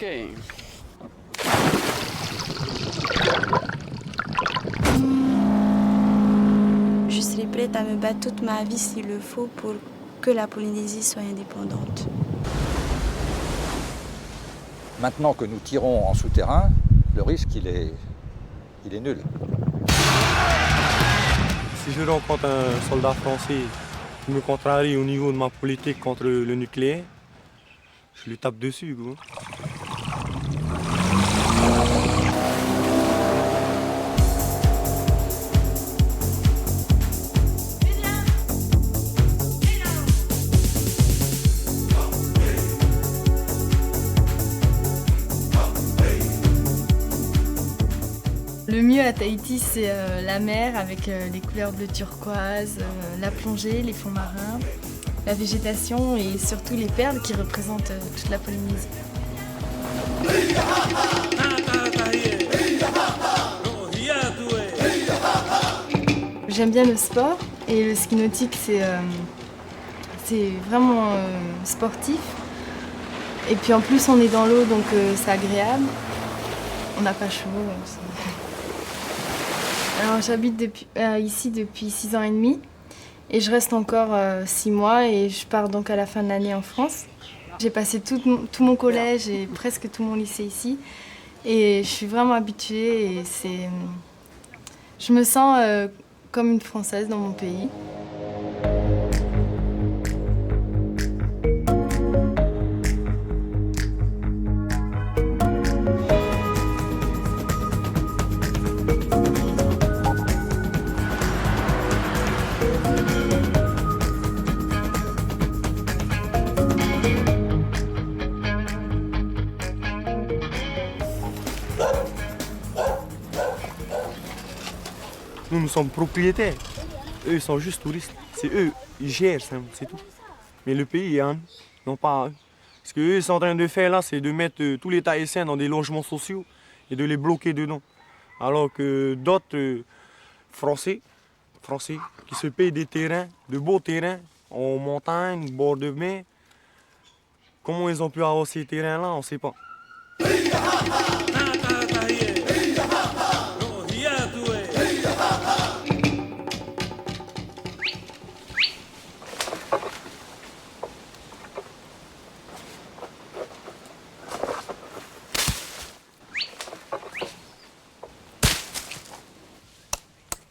Ok. Je serai prête à me battre toute ma vie s'il le faut pour que la Polynésie soit indépendante. Maintenant que nous tirons en souterrain, le risque, il est nul. Si je rencontre un soldat français qui me contrarie au niveau de ma politique contre le nucléaire, je lui tape dessus, gros. Le mieux à Tahiti, c'est la mer avec les couleurs bleu turquoise, la plongée, les fonds marins, la végétation et surtout les perles qui représentent toute la Polynésie. J'aime bien le sport et le ski nautique, c'est vraiment sportif. Et puis en plus, on est dans l'eau, donc c'est agréable. On n'a pas chaud. Alors j'habite ici depuis 6 ans et demi et je reste encore 6 mois et je pars donc à la fin de l'année en France. J'ai passé tout mon collège et presque tout mon lycée ici et je suis vraiment habituée et je me sens comme une Française dans mon pays. Nous sommes propriétaires. Eux, ils sont juste touristes. C'est eux, ils gèrent, c'est tout. Mais le pays, hein, non pas. Ce qu'eux sont en train de faire là, c'est de mettre tous les Tahitiens dans des logements sociaux et de les bloquer dedans. Alors que d'autres Français qui se payent des terrains, de beaux terrains, en montagne, bord de mer, comment ils ont pu avoir ces terrains-là, on ne sait pas.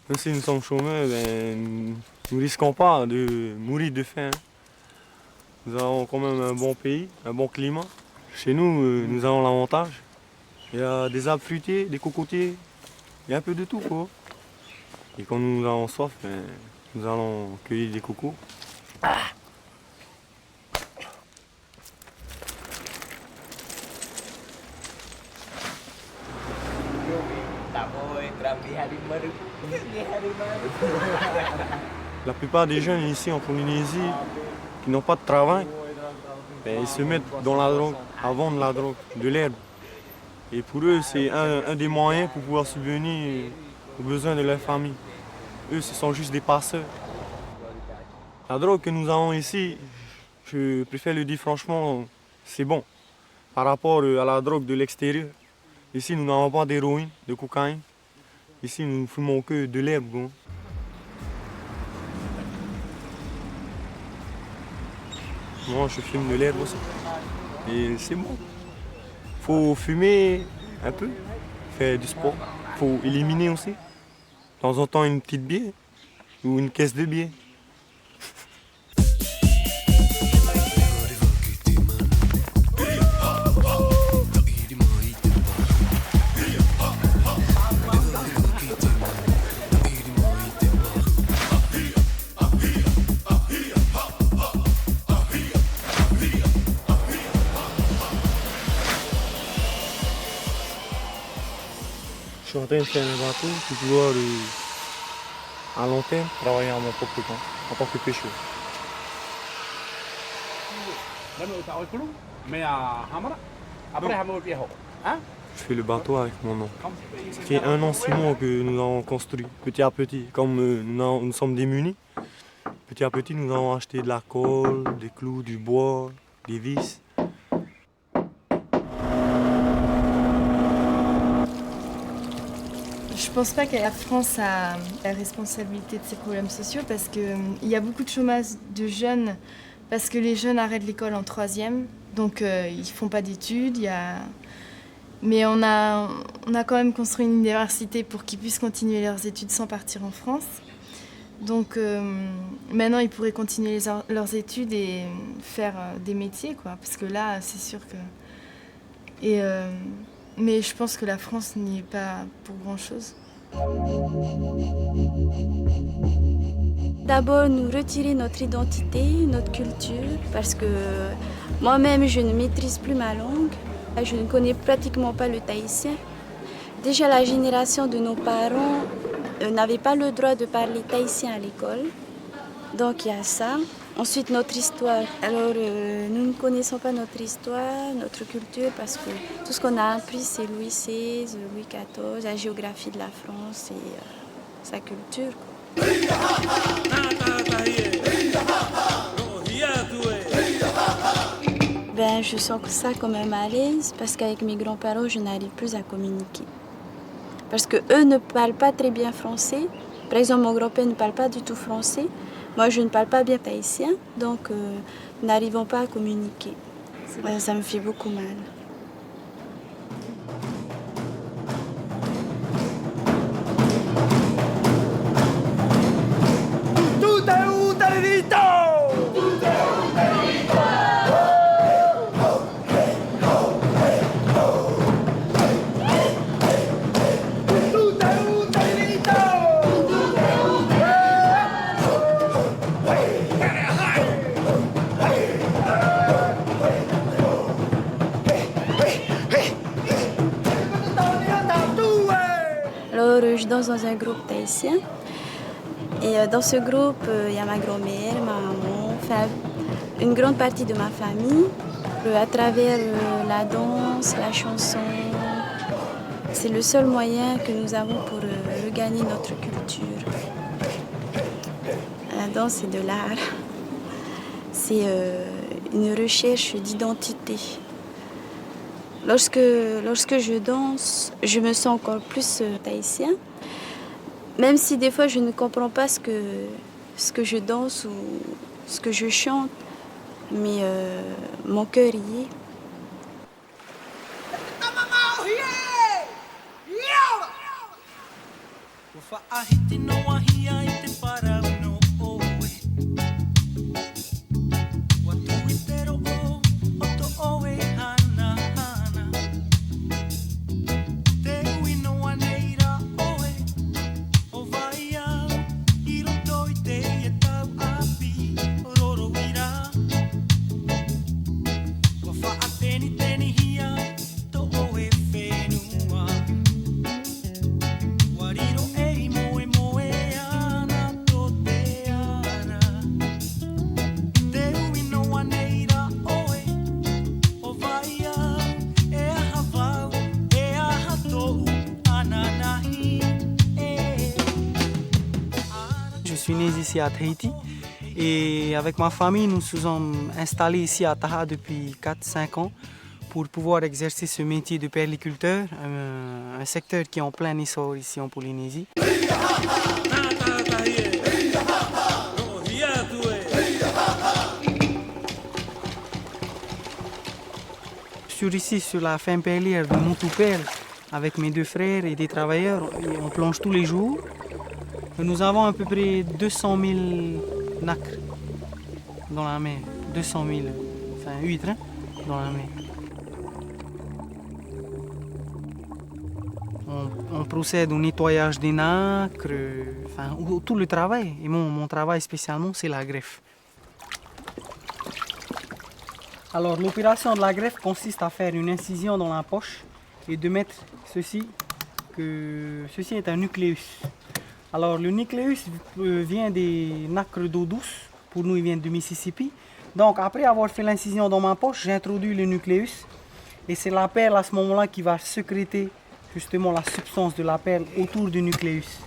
Même si nous sommes chômeurs, nous ne risquons pas de mourir de faim. Nous avons quand même un bon pays, un bon climat. Chez nous, nous avons l'avantage. Il y a des arbres fruitiers, des cocotiers, il y a un peu de tout, quoi. Et quand nous avons soif, nous allons cueillir des cocos. La plupart des jeunes ici en Polynésie qui n'ont pas de travail, ils se mettent dans la drogue, à vendre la drogue, de l'herbe. Et pour eux, c'est un des moyens pour pouvoir subvenir aux besoins de leur famille. Eux, ce sont juste des passeurs. La drogue que nous avons ici, je préfère le dire franchement, c'est bon. Par rapport à la drogue de l'extérieur. Ici, nous n'avons pas d'héroïne, de cocaïne. Ici, nous ne fumons que de l'herbe. Bon. Moi, je fume de l'herbe aussi. Et c'est bon. Faut fumer un peu, faire du sport. Faut éliminer aussi. De temps en temps, une petite bière ou une caisse de bière. Je suis en train de faire un bateau pour pouvoir, à long terme, travailler à mon propre compte, en tant que pêcheur. Je fais le bateau avec mon oncle. Ça fait 1 an, 6 mois que nous avons construit, petit à petit. Comme nous sommes démunis, petit à petit, nous avons acheté de la colle, des clous, du bois, des vis. je pense pas que la France a la responsabilité de ces problèmes sociaux parce qu'il y a beaucoup de chômage de jeunes parce que les jeunes arrêtent l'école en 3e, donc ils font pas d'études. Mais on a quand même construit une université pour qu'ils puissent continuer leurs études sans partir en France. Donc maintenant, ils pourraient continuer leurs études et faire des métiers, quoi. Parce que là, c'est sûr que... mais je pense que la France n'y est pas pour grand-chose. D'abord, nous retirer notre identité, notre culture, parce que moi-même, je ne maîtrise plus ma langue. Je ne connais pratiquement pas le tahitien. Déjà, la génération de nos parents n'avait pas le droit de parler tahitien à l'école. Donc, il y a ça. Ensuite, notre histoire. Alors, nous ne connaissons pas notre histoire, notre culture, parce que tout ce qu'on a appris, c'est Louis XVI, Louis XIV, la géographie de la France et sa culture. Ben, je sens ça quand même à l'aise parce qu'avec mes grands-parents, je n'arrive plus à communiquer. Parce qu'eux ne parlent pas très bien français. Par exemple, mon grand-père ne parle pas du tout français. Moi, je ne parle pas bien tahitien, donc nous n'arrivons pas à communiquer. Ça me fait beaucoup mal. Alors, je danse dans un groupe tahitien. Et dans ce groupe, il y a ma grand-mère, ma maman, enfin, une grande partie de ma famille. À travers la danse, la chanson, c'est le seul moyen que nous avons pour regagner notre culture. La danse, c'est de l'art. C'est une recherche d'identité. Lorsque je danse, je me sens encore plus tahitien. Même si des fois je ne comprends pas ce que je danse ou ce que je chante, mais mon cœur y est. Je suis né ici à Tahiti et avec ma famille, nous nous sommes installés ici à Taha depuis 4-5 ans pour pouvoir exercer ce métier de perliculteur, un secteur qui est en plein essor ici en Polynésie. Je suis ici sur la fin perlière de Moutouperle avec mes 2 frères et des travailleurs. Et on plonge tous les jours. Nous avons à peu près 200 000 nacres dans la mer, 200 000 huîtres dans la mer. On procède au nettoyage des nacres, tout le travail. Et mon travail spécialement, c'est la greffe. Alors l'opération de la greffe consiste à faire une incision dans la poche et de mettre ceci est un nucléus. Alors le nucléus vient des nacres d'eau douce, pour nous il vient du Mississippi. Donc après avoir fait l'incision dans ma poche, j'introduis le nucléus et c'est la perle à ce moment-là qui va sécréter justement la substance de la perle autour du nucléus.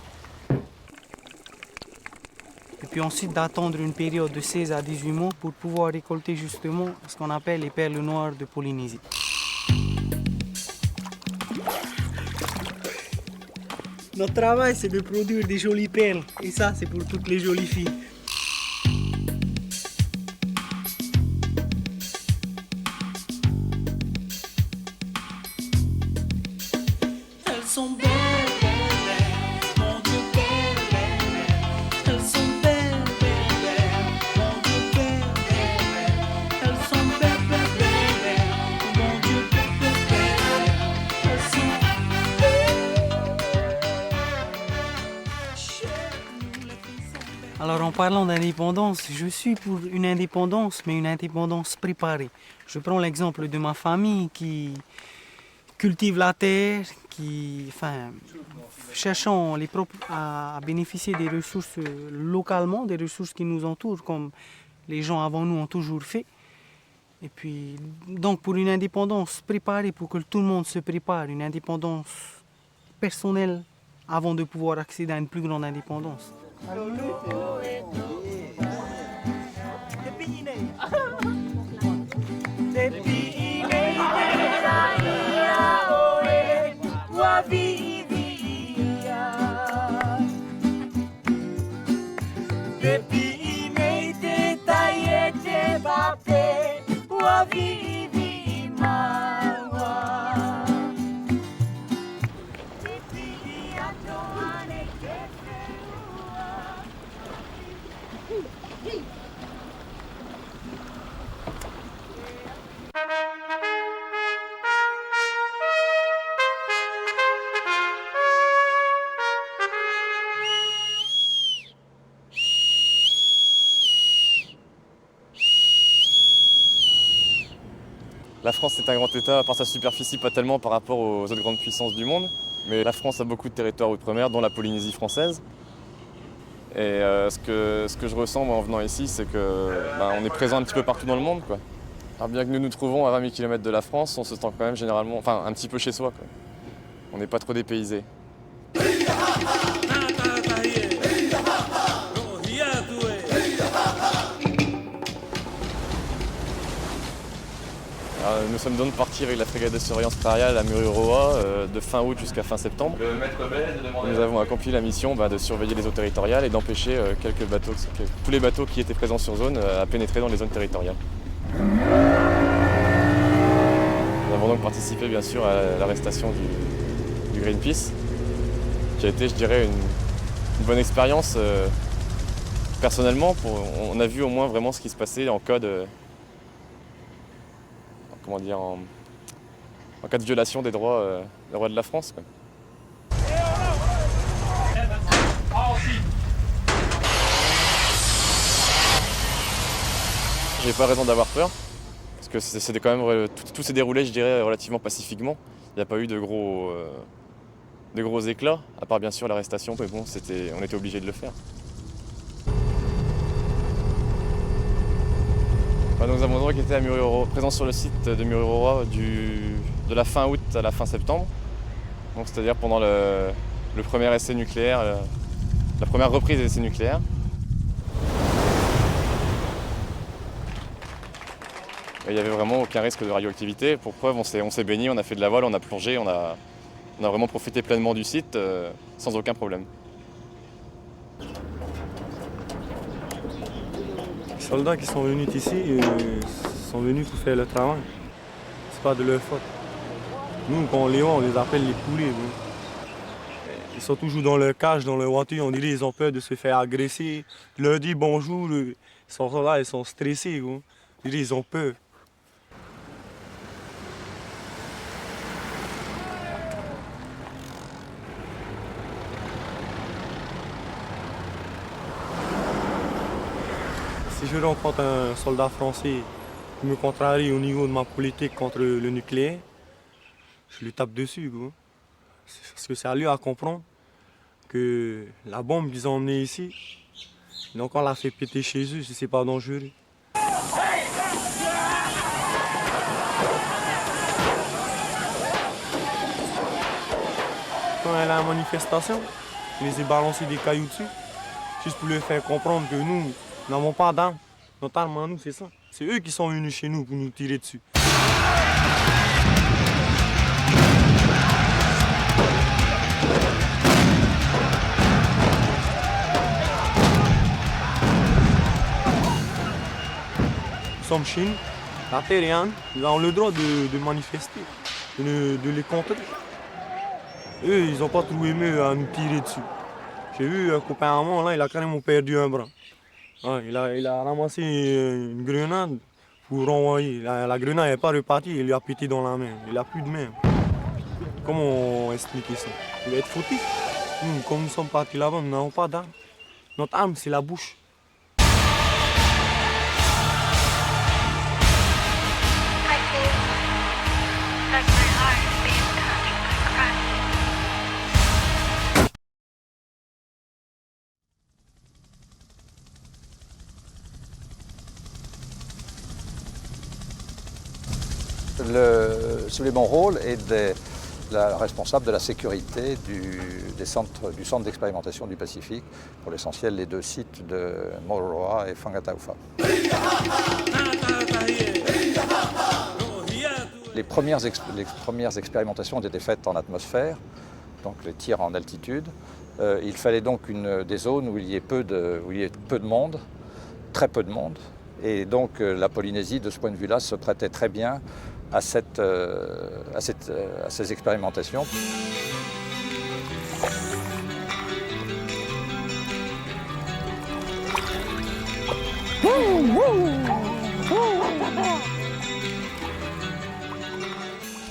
Et puis ensuite d'attendre une période de 16 à 18 mois pour pouvoir récolter justement ce qu'on appelle les perles noires de Polynésie. Notre travail, c'est de produire des jolies perles. Et ça, c'est pour toutes les jolies filles. Elles sont belles, belles, belles, mon Dieu, belles, belles, belles. Elles sont belles, belles, belles, mon Dieu, belles, belles, belles. Elles sont belles, belles, belles, belles, mon Dieu, belles, belles, belles. Elles sont belles. Alors en parlant d'indépendance, je suis pour une indépendance, mais une indépendance préparée. Je prends l'exemple de ma famille qui cultive la terre, cherchant à bénéficier des ressources localement, des ressources qui nous entourent, comme les gens avant nous ont toujours fait. Et puis, donc pour une indépendance préparée, pour que tout le monde se prépare, une indépendance personnelle avant de pouvoir accéder à une plus grande indépendance. La France est un grand État par sa superficie, pas tellement par rapport aux autres grandes puissances du monde. Mais la France a beaucoup de territoires outre-mer, dont la Polynésie française. Et ce que je ressens moi, en venant ici, c'est qu'on est présent un petit peu partout dans le monde, quoi. Alors bien que nous nous trouvons à 20 000 km de la France, on se sent quand même généralement, un petit peu chez soi, quoi. On n'est pas trop dépaysé. Nous sommes donc partis avec la frégate de surveillance Prairial à Mururoa de fin août jusqu'à fin septembre. Nous avons accompli la mission de surveiller les eaux territoriales et d'empêcher tous les bateaux qui étaient présents sur zone à pénétrer dans les zones territoriales. Nous avons donc participé bien sûr à l'arrestation du Greenpeace, qui a été, je dirais, une bonne expérience. Personnellement, on a vu au moins vraiment ce qui se passait en cas de... en cas de violation des droits de la France, quoi. J'ai pas raison d'avoir peur, parce que c'était quand même tout s'est déroulé, je dirais, relativement pacifiquement. Il n'y a pas eu de gros éclats, à part bien sûr l'arrestation, mais bon, on était obligé de le faire. Nous avons donc été à Mururoa, présents sur le site de Mururoa de la fin août à la fin septembre. Donc c'est-à-dire pendant le premier essai nucléaire, la première reprise des essais nucléaires. Et il n'y avait vraiment aucun risque de radioactivité. Pour preuve, on s'est baigné, on a fait de la voile, on a plongé, on a vraiment profité pleinement du site sans aucun problème. Les soldats qui sont venus ici sont venus pour faire le travail. C'est pas de leur faute. Nous, quand on les voit, on les appelle les poulets. Ils sont toujours dans leur cage, dans leur voiture. On dirait qu'ils ont peur de se faire agresser. Je leur dis bonjour. Ils sont là, ils sont stressés. On dirait qu'ils ont peur. Si je rencontre un soldat français qui me contrarie au niveau de ma politique contre le nucléaire, je lui tape dessus, quoi. Parce que c'est à lui à comprendre que la bombe qu'ils ont emmenée ici, ils ont encore la fait péter chez eux si c'est pas dangereux. Quand elle a une manifestation, je les ai balancé des cailloux dessus, juste pour leur faire comprendre que nous n'avons pas d'armes. Notre arme à nous, c'est ça. C'est eux qui sont venus chez nous pour nous tirer dessus. sommes chez nous. La terre est à nous. Ils ont le droit de manifester, de les contrer. Eux, ils n'ont pas trouvé mieux à nous tirer dessus. J'ai vu un copain à moi, là, il a carrément perdu un bras. Ouais, il a ramassé une grenade pour renvoyer. La grenade n'est pas repartie, il lui a pété dans la main. Il n'a plus de main. Comment expliquer ça? Il va être fautif. Nous, comme nous sommes partis là-bas, nous n'avons pas d'arme. Notre arme, c'est la bouche. Mon rôle est la responsable de la sécurité du centre d'expérimentation du Pacifique, pour l'essentiel les deux sites de Moruroa et Fangataufa. Les premières expérimentations ont été faites en atmosphère, donc les tirs en altitude. Il fallait donc des zones où il y ait peu de monde, très peu de monde. Et donc la Polynésie, de ce point de vue-là, se prêtait très bien à ces expérimentations.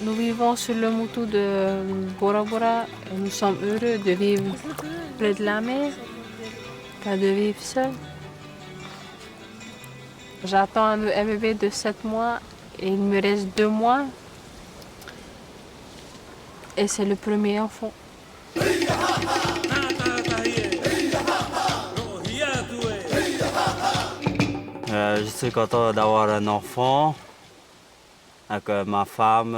Nous vivons sur le Motu de Bora Bora et nous sommes heureux de vivre près de la mer qu'à de vivre seul. J'attends un bébé de 7 mois et il me reste 2 mois. Et c'est le premier enfant. Je suis content d'avoir un enfant avec ma femme,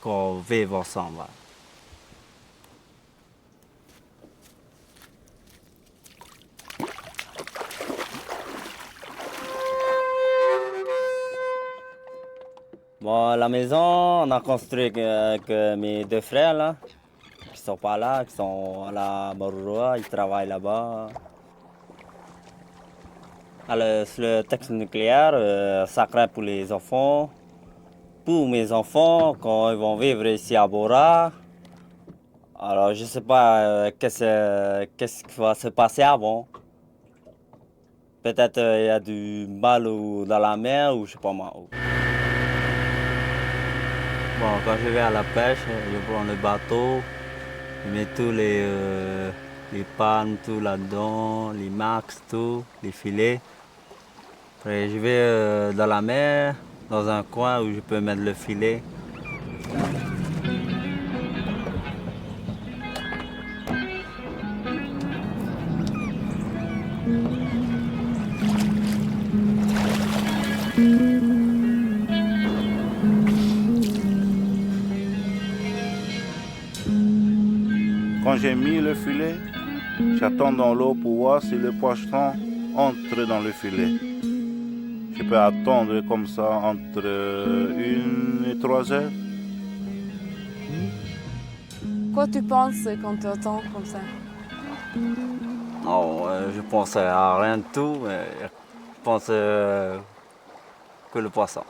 qu'on vive ensemble. Bon, la maison, on a construit avec mes 2 frères là, qui sont pas là, qui sont à la Moruroa, ils travaillent là-bas. Alors, sur le texte nucléaire, ça craint pour les enfants. Pour mes enfants, quand ils vont vivre ici à Bora, alors je ne sais pas qu'est-ce qui va se passer avant. Peut-être il y a du mal dans la mer ou je ne sais pas moi. Bon, quand je vais à la pêche, je prends le bateau, je mets tous les pannes, tout là-dedans, les max, tout, les filets. Après, je vais dans la mer, dans un coin où je peux mettre le filet. Quand j'ai mis le filet, j'attends dans l'eau pour voir si le poisson entre dans le filet. Je peux attendre comme ça entre 1 et 3 heures. Quoi tu penses quand tu attends comme ça? Non, je pense à rien de tout, mais je pense que le poisson.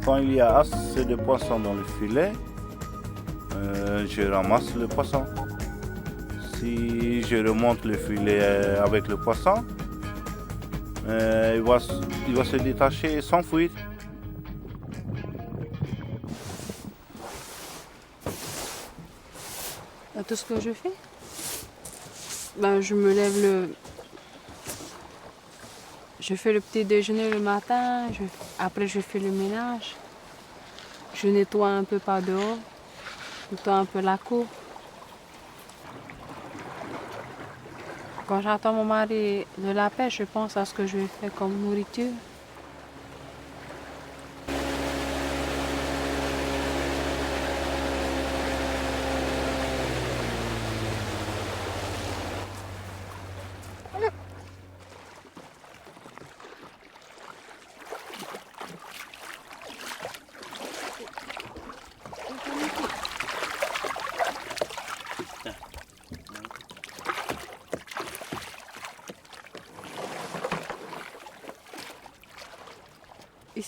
Quand il y a assez de poissons dans le filet, je ramasse le poisson. Si je remonte le filet avec le poisson, il va se détacher et s'enfuir. Tout ce que je fais, je me lève Je fais le petit déjeuner le matin, après je fais le ménage. Je nettoie un peu par dehors, je nettoie un peu la cour. Quand j'attends mon mari de la pêche, je pense à ce que je vais faire comme nourriture.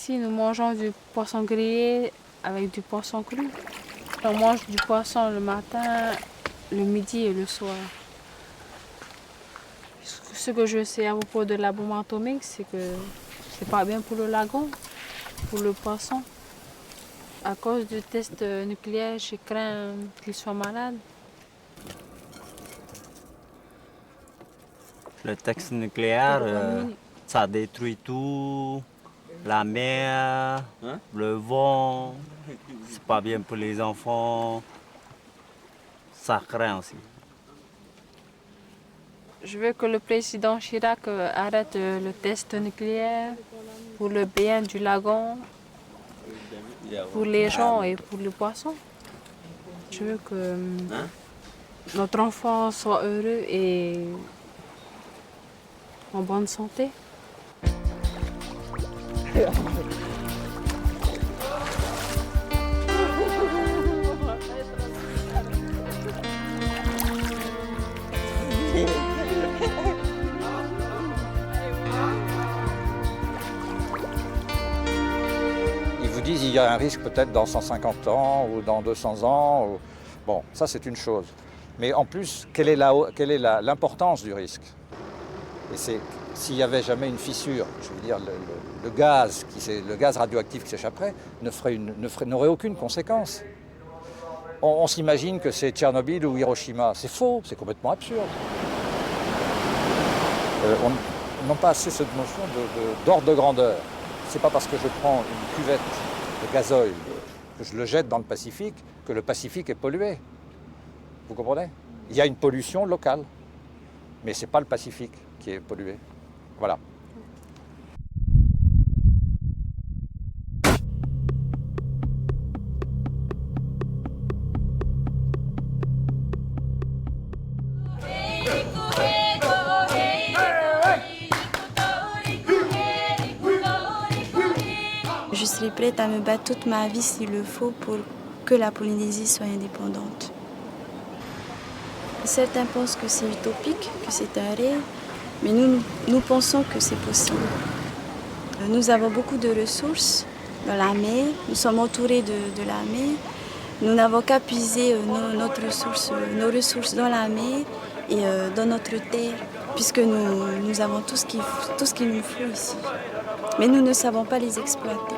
Ici, nous mangeons du poisson grillé avec du poisson cru. On mange du poisson le matin, le midi et le soir. Ce que je sais à propos de la bombe atomique, c'est que c'est pas bien pour le lagon, pour le poisson. À cause du test nucléaire, je crains qu'il soit malade. Le test nucléaire, ça détruit tout, la mer, le vent, c'est pas bien pour les enfants, ça craint aussi. Je veux que le président Chirac arrête le test nucléaire pour le bien du lagon, pour les gens et pour les poissons. Je veux que notre enfant soit heureux et en bonne santé. Ils vous disent qu'il y a un risque peut-être dans 150 ans ou dans 200 ans. Bon, ça c'est une chose. Mais en plus, quelle est l'importance du risque? Et c'est s'il n'y avait jamais une fissure, je veux dire, le gaz radioactif qui s'échapperait n'aurait aucune conséquence. On s'imagine que c'est Tchernobyl ou Hiroshima. C'est faux, c'est complètement absurde. On n'a pas assez cette notion d'ordre de grandeur. C'est pas parce que je prends une cuvette de gazoil, que je le jette dans le Pacifique, que le Pacifique est pollué. Vous comprenez? Il y a une pollution locale, mais ce n'est pas le Pacifique qui est pollué. Voilà. Je serai prête à me battre toute ma vie s'il le faut pour que la Polynésie soit indépendante. Certains pensent que c'est utopique, que c'est un rêve, mais nous pensons que c'est possible. Nous avons beaucoup de ressources dans la mer, nous sommes entourés de la mer. Nous n'avons qu'à puiser nos ressources dans la mer et dans notre terre, puisque nous avons tout ce qu'il nous faut ici. Mais nous ne savons pas les exploiter.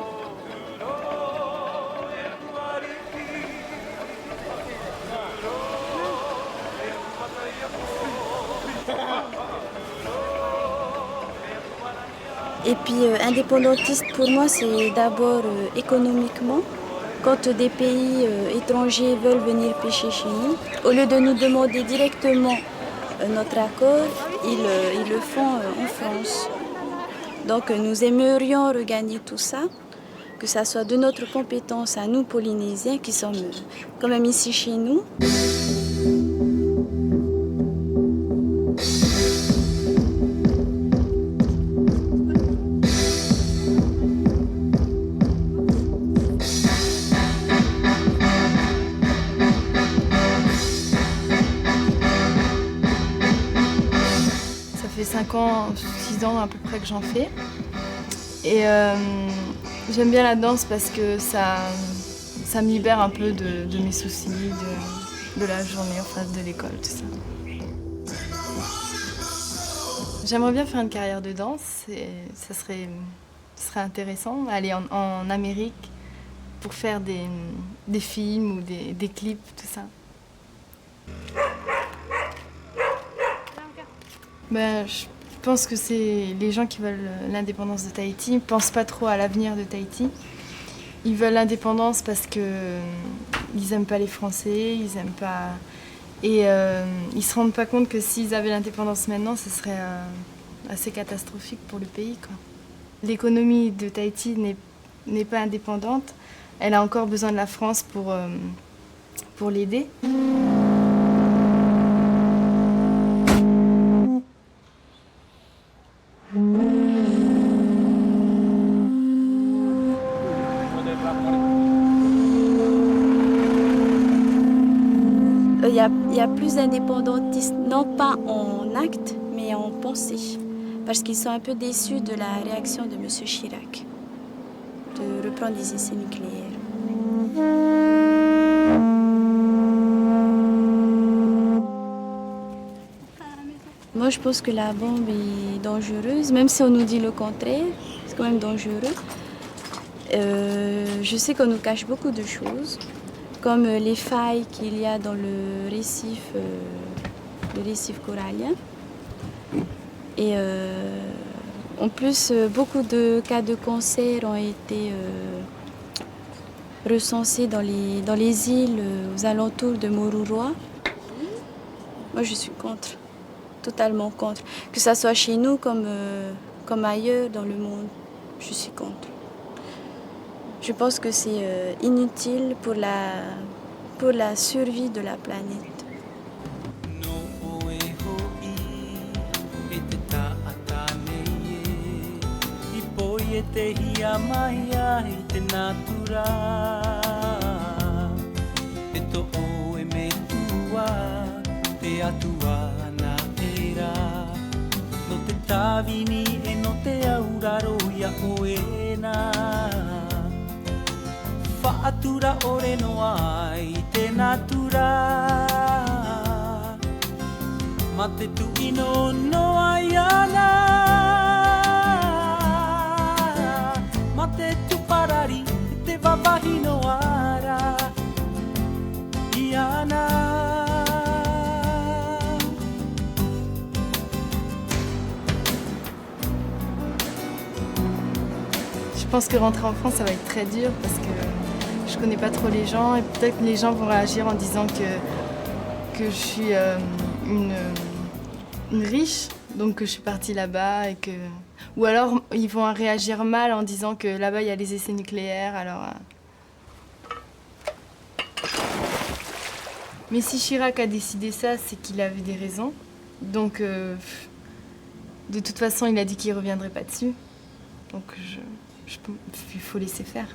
Et puis indépendantiste pour moi, c'est d'abord économiquement. Quand des pays étrangers veulent venir pêcher chez nous, au lieu de nous demander directement notre accord, ils le font en France. Donc nous aimerions regagner tout ça, que ça soit de notre compétence à nous Polynésiens qui sommes quand même ici chez nous. Ça fait 5 ans, 6 ans à peu près que j'en fais. Et j'aime bien la danse parce que ça me libère un peu de mes soucis, de la journée, enfin de l'école, tout ça. J'aimerais bien faire une carrière de danse et ça serait intéressant, aller en Amérique pour faire des films ou des clips, tout ça. Ben, je pense que c'est les gens qui veulent l'indépendance de Tahiti. Ils ne pensent pas trop à l'avenir de Tahiti. Ils veulent l'indépendance parce qu'ils n'aiment pas les Français, ils aiment pas... Et ils ne se rendent pas compte que s'ils avaient l'indépendance maintenant, ce serait assez catastrophique pour le pays, quoi. L'économie de Tahiti n'est pas indépendante. Elle a encore besoin de la France pour l'aider. Il y a plus d'indépendantistes, non pas en acte, mais en pensée, parce qu'ils sont un peu déçus de la réaction de M. Chirac. de reprendre des essais nucléaires. Moi, je pense que la bombe est dangereuse, même si on nous dit le contraire, c'est quand même dangereux. Je sais qu'on nous cache beaucoup de choses, comme les failles qu'il y a dans le récif corallien. Et en plus, beaucoup de cas de cancer ont été recensés dans les îles aux alentours de Moruroa. Moi, je suis contre, totalement contre. Que ça soit chez nous comme ailleurs dans le monde, je suis contre. Je pense que c'est inutile pour la survie de la planète. Fa'atura ore no ai te natura Ma te tu'ino no ai ana Ma te tuparari te wawahi no ara Iana Je pense que rentrer en France, ça va être très dur parce que je connais pas trop les gens et peut-être que les gens vont réagir en disant que je suis une riche, donc que je suis partie là-bas et que... Ou alors ils vont réagir mal en disant que là-bas il y a les essais nucléaires, alors... Mais si Chirac a décidé ça, c'est qu'il avait des raisons. Donc de toute façon, il a dit qu'il reviendrait pas dessus. Donc il faut laisser faire.